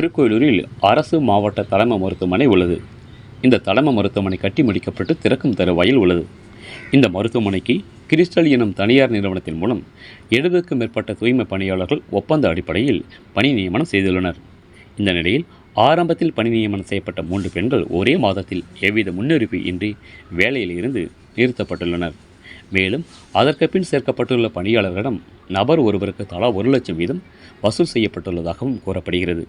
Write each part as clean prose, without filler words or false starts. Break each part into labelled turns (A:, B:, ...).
A: திருக்கோயிலூரில் அரசு மாவட்ட தலைமை மருத்துவமனை உள்ளது. இந்த தலைமை மருத்துவமனை கட்டி முடிக்கப்பட்டு திறக்கும் தருவாயில் உள்ளது. இந்த மருத்துவமனைக்கு கிறிஸ்டல் எனும் தனியார் நிறுவனத்தின் மூலம் 70க்கும் மேற்பட்ட தூய்மை பணியாளர்கள் ஒப்பந்த அடிப்படையில் பணி நியமனம் செய்துள்ளனர். இந்த நிலையில் ஆரம்பத்தில் பணி நியமனம் செய்யப்பட்ட 3 பெண்கள் ஒரே மாதத்தில் எவ்வித முன்னறிவிப்பு இன்றி வேலையில் இருந்து நிறுத்தப்பட்டுள்ளனர். மேலும் அதற்கு பின் சேர்க்கப்பட்டுள்ள பணியாளர்களிடம் நபர் ஒருவருக்கு தலா 1 லட்சம் வீதம் வசூல் செய்யப்பட்டுள்ளதாகவும் கூறப்படுகிறது.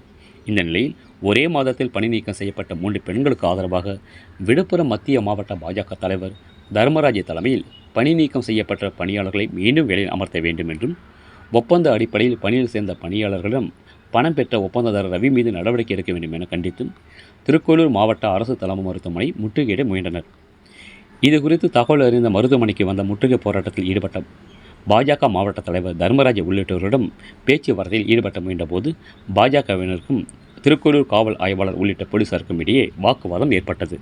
A: இந்த நிலையில் ஒரே மாதத்தில் பணி நீக்கம் செய்யப்பட்ட 3 பெண்களுக்கு ஆதரவாக விழுப்புரம் மத்திய மாவட்ட பாஜக தலைவர் தர்மராஜ் தலைமையில் பணி நீக்கம் செய்யப்பட்ட பணியாளர்களை மீண்டும் வேலையில் அமர்த்த வேண்டும் என்றும், ஒப்பந்த அடிப்படையில் பணியில் சேர்ந்த பணியாளர்களிடம் பணம் பெற்ற ஒப்பந்ததாரர் ரவி மீது நடவடிக்கை எடுக்க வேண்டும் என கண்டித்தும் திருக்கோயிலூர் மாவட்ட அரசு தலைமை மருத்துவமனை முற்றுகையிட முயன்றனர். இதுகுறித்து தகவல் அறிந்த மருத்துவமனைக்கு வந்த முற்றுகை போராட்டத்தில் ஈடுபட்ட பாஜக மாவட்ட தலைவர் தர்மராஜ் உள்ளிட்டோரிடம் பேச்சுவார்த்தையில் ஈடுபட முயன்றபோது பாஜகவினருக்கும் திருக்கோயிலூர் காவல் ஆய்வாளர் உள்ளிட்ட போலீசாருக்கும் இடையே வாக்குவாதம் ஏற்பட்டது.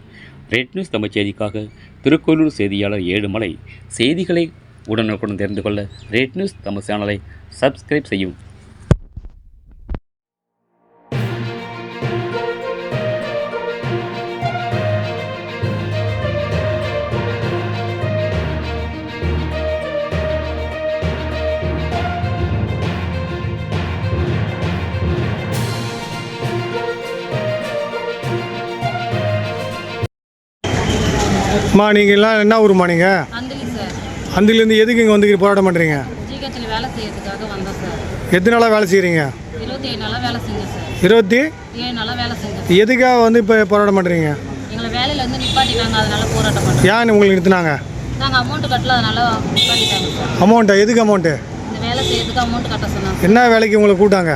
A: ரெட் நியூஸ் தமிழ் செய்திக்காக திருக்கோயிலூர் செய்தியாளர் ஏழுமலை. செய்திகளை உடனுக்குடன் தெரிந்து கொள்ள ரெட் நியூஸ் தமிழ் சேனலை சப்ஸ்கிரைப் செய்யும்.
B: அம்மா, நீங்கள்லாம் என்ன ஊருமா? நீங்கள்
C: அந்திலி சார்.
B: அந்திலேருந்து எதுக்கு இங்கே வந்து போராட்டம் பண்ணுறீங்க?
C: ஜிஹெச்சில் வேலை செய்யறதுக்காக வந்தோம் சார்.
B: எத்தனை நாளாக வேலை செய்கிறீங்க?
C: 27 நாளாக வேலை செஞ்சோம் சார்.
B: 27
C: நாளாக வேலை செஞ்சோம்.
B: எதுக்காக வந்து இப்போ போராட்டம் பண்ணுறீங்க?
C: எங்களை வேலையில் வந்து நிப்பாட்டிட்டாங்க, அதனால போராட்டம் பண்ணுறோம்.
B: ஏன் உங்களுக்கு நிறுத்தினாங்க?
C: நாங்கள் அமௌண்ட் கட்டல, அதனால நிப்பாட்டிட்டாங்க சார்.
B: அமௌண்ட்டா? எதுக்கு அமௌண்ட்டு?
C: இந்த வேலை செய்யறதுக்கு அமௌண்ட் கட்ட சொன்னாங்க.
B: என்ன வேலைக்கு உங்களை கூட்டாங்க?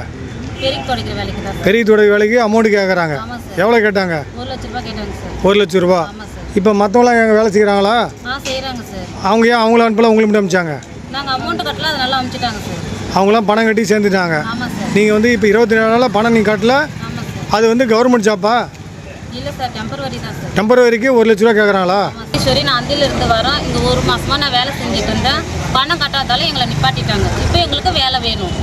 C: பெருக்கி துடைக்கிற வேலைக்கு தான் சார்.
B: பெரிய துறை வேலைக்கு அமௌண்ட்டு கேட்குறாங்க.
C: ஆமாம் சார்.
B: எவ்வளோ கேட்டாங்க?
C: 1 லட்ச ரூபாய் கேட்டாங்க சார்.
B: 1 லட்ச ரூபா.
C: ஆமாம் சார்.
B: இப்போ மற்றவங்களாம் எங்கே வேலை செய்கிறாங்களா?
C: செய்கிறாங்க சார்.
B: அவங்க ஏன் அவங்கள அனுப்பல, உங்களுக்கு மட்டும் அனுப்பிச்சாங்க?
C: நாங்கள் அமௌண்ட் கட்டல, அதனால அனுப்பிச்சிட்டாங்க சார்.
B: அவங்களாம் பணம் கட்டி சேர்ந்துட்டாங்க.
C: ஆமாம் சார்.
B: நீங்கள் வந்து இப்போ 24 நாளாக பணம் நீங்கள் கட்டல.
C: ஆமாம் சார்.
B: அது வந்து கவர்மெண்ட் ஜாப்பா?
C: இல்லை சார், டெம்பரவரி தான் சார்.
B: டெம்பரவரிக்கு 1 லட்ச ரூபா கேட்குறாங்களா?
C: சரி, நான் அந்திலிருந்து வரேன். இங்கே 1 மாதமாக நான் வேலை செஞ்சுட்டு இருந்தேன். பணம் கட்டாதால எங்களை நிப்பாட்டிட்டாங்க. இப்போ எங்களுக்கு வேலை வேணும்.